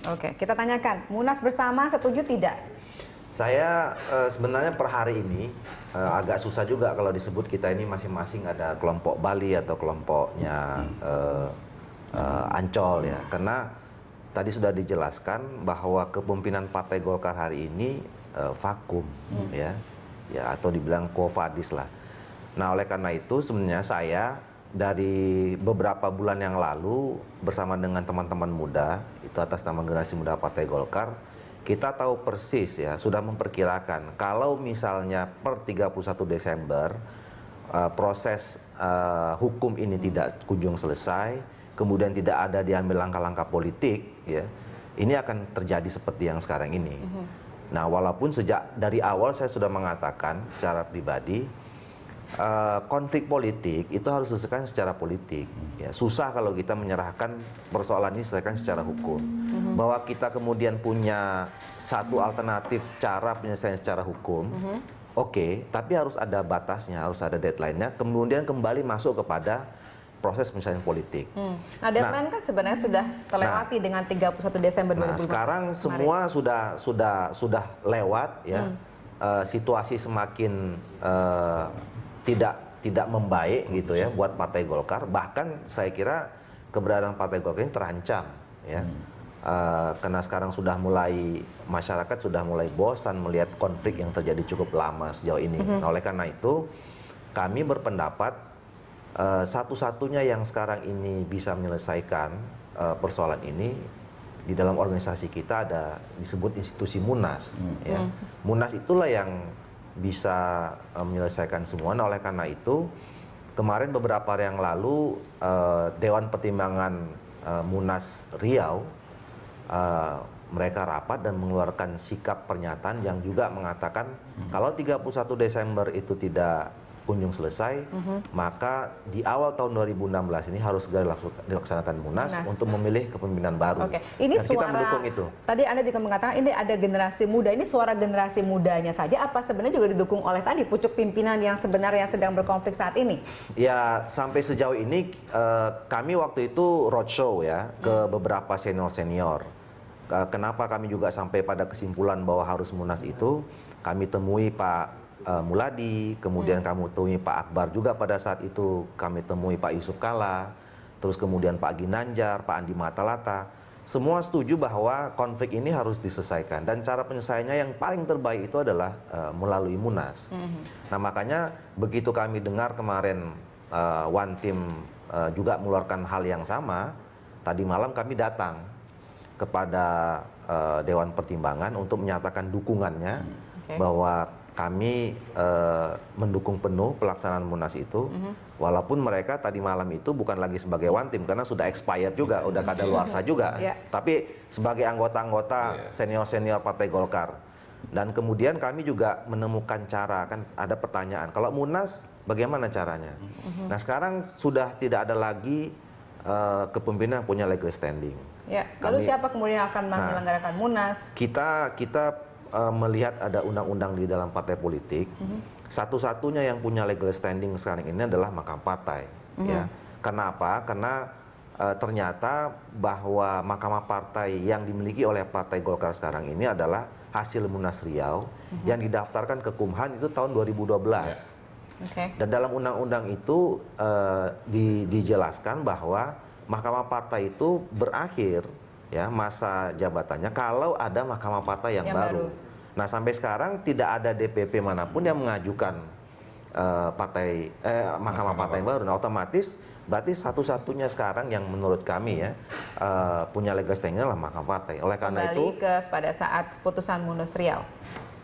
Oke, kita tanyakan, Munas bersama setuju tidak? Saya sebenarnya per hari ini agak susah juga kalau disebut kita ini masing-masing ada kelompok Bali atau kelompoknya Ancol ya. Karena tadi sudah dijelaskan bahwa kepemimpinan Partai Golkar hari ini vakum ya, atau dibilang quo vadis lah. Nah oleh karena itu sebenarnya saya dari beberapa bulan yang lalu bersama dengan teman-teman muda itu atas nama Generasi Muda Partai Golkar, kita tahu persis ya, sudah memperkirakan kalau misalnya per 31 Desember proses hukum ini tidak kunjung selesai, kemudian tidak ada diambil langkah-langkah politik ya, ini akan terjadi seperti yang sekarang ini. Nah walaupun sejak dari awal saya sudah mengatakan secara pribadi konflik politik itu harus diselesaikan secara politik. Ya, susah kalau kita menyerahkan persoalan ini diselesaikan secara hukum. Bahwa kita kemudian punya satu alternatif cara penyelesaian secara hukum, oke, tapi harus ada batasnya, harus ada deadline-nya. Kemudian kembali masuk kepada proses penyelesaian politik. Nah, deadline kan sebenarnya sudah terlewati dengan 31 Desember 2020. Nah, sekarang semua sudah lewat ya. Situasi semakin tidak membaik gitu ya buat Partai Golkar. Bahkan saya kira keberadaan Partai Golkar ini terancam ya. Karena sekarang sudah mulai masyarakat sudah mulai bosan melihat konflik yang terjadi cukup lama sejauh ini. Nah, oleh karena itu kami berpendapat satu-satunya yang sekarang ini bisa menyelesaikan persoalan ini di dalam organisasi kita ada disebut institusi Munas ya. Munas itulah yang bisa menyelesaikan semua. Nah, oleh karena itu kemarin beberapa hari yang lalu Dewan Pertimbangan Munas Riau mereka rapat dan mengeluarkan sikap pernyataan yang juga mengatakan kalau 31 Desember itu tidak kunjung selesai, maka di awal tahun 2016 ini harus segera dilaksanakan Munas untuk memilih kepemimpinan baru. Oke. Ini dan suara, kita mendukung itu. Tadi Anda juga mengatakan ini ada generasi muda, ini suara generasi mudanya saja apa sebenarnya juga didukung oleh tadi pucuk pimpinan yang sebenarnya sedang berkonflik saat ini? Ya sampai sejauh ini kami waktu itu roadshow ya ke beberapa senior-senior. Kenapa kami juga sampai pada kesimpulan bahwa harus Munas itu, kami temui Pak Muladi, kemudian kami temui Pak Akbar juga pada saat itu, kami temui Pak Yusuf Kalla, terus kemudian Pak Ginanjar, Pak Andi Matalata. Semua setuju bahwa konflik ini harus diselesaikan dan cara penyelesaiannya yang paling terbaik itu adalah melalui Munas. Nah makanya begitu kami dengar kemarin One Team juga mengeluarkan hal yang sama, tadi malam kami datang kepada Dewan Pertimbangan untuk menyatakan dukungannya bahwa kami mendukung penuh pelaksanaan Munas itu, walaupun mereka tadi malam itu bukan lagi sebagai One Team karena sudah expired juga, udah kadaluarsa juga, tapi sebagai anggota-anggota senior-senior Partai Golkar. Dan kemudian kami juga menemukan cara, kan ada pertanyaan, kalau Munas bagaimana caranya? Nah sekarang sudah tidak ada lagi kepemimpinan yang punya legal standing. Ya, lalu siapa kemudian akan menyelenggarakan Munas? Kita melihat ada undang-undang di dalam partai politik, satu-satunya yang punya legal standing sekarang ini adalah Mahkamah Partai. Ya. Kenapa? Karena ternyata bahwa Mahkamah Partai yang dimiliki oleh Partai Golkar sekarang ini adalah hasil Munas Riau yang didaftarkan ke Kumhan itu tahun 2012. Dan dalam undang-undang itu dijelaskan bahwa Mahkamah Partai itu berakhir ya masa jabatannya kalau ada Mahkamah Partai yang baru. Nah sampai sekarang tidak ada DPP manapun yang mengajukan Mahkamah Partai yang baru. Nah otomatis berarti satu-satunya sekarang yang menurut kami ya punya legal standing adalah Mahkamah Partai. Oleh karena itu pada saat putusan Munas Riau.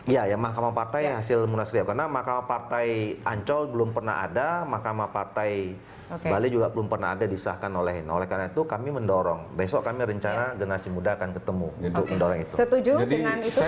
Ya, Mahkamah Partai hasil Munas Riau. Karena Mahkamah Partai Ancol belum pernah ada, Mahkamah Partai Bali juga belum pernah ada disahkan oleh. Oleh karena itu kami mendorong. Besok kami rencana Generasi Muda akan ketemu untuk mendorong itu. Setuju dengan itu?